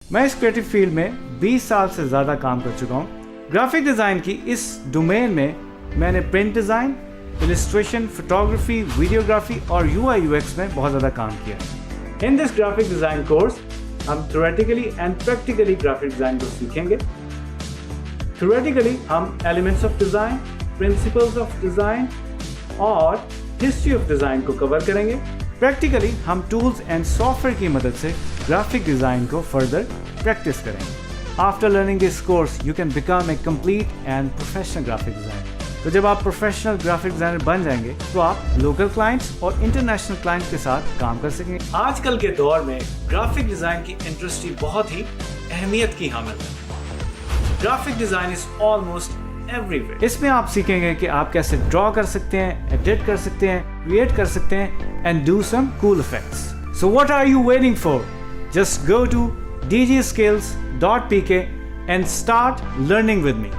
मैं इस creative field में 20 साल से ज़्यादा काम कर चुका हूँ। ग्राफिक डिज़ाइन की इस डोमेन में मैंने print design, illustration, photography, videography और UI UX में बहुत ज़्यादा काम किया है। In this graphic design course हम theoretically and practically graphic design को सीखेंगे। थ्योरेटिकली हम elements of design, principles of design और हिस्ट्री ऑफ डिज़ाइन को कवर करेंगे। प्रैक्टिकली हम टूल्स एंड सॉफ्टवेयर की मदद से ग्राफिक डिज़ाइन को फर्दर प्रैक्टिस करेंगे। After learning this course you can become a complete and professional graphic designer. तो जब आप प्रोफेशनल ग्राफिक डिज़ाइनर बन जाएंगे तो आप लोकल क्लाइंट्स और इंटरनेशनल क्लाइंट्स के साथ काम कर सकेंगे। आजकल के दौर में ग्राफिक डिज़ाइन की इंडस्ट्री बहुत ही अहमियत की हामिल है। Graphic design is almost everywhere. इसमें आप सीखेंगे कि आप कैसे ड्रॉ कर सकते हैं, एडिट कर सकते हैं, क्रिएट कर सकते हैं and do some cool effects. So what are you waiting for? Just go to DigiSkills.pk and start learning with me.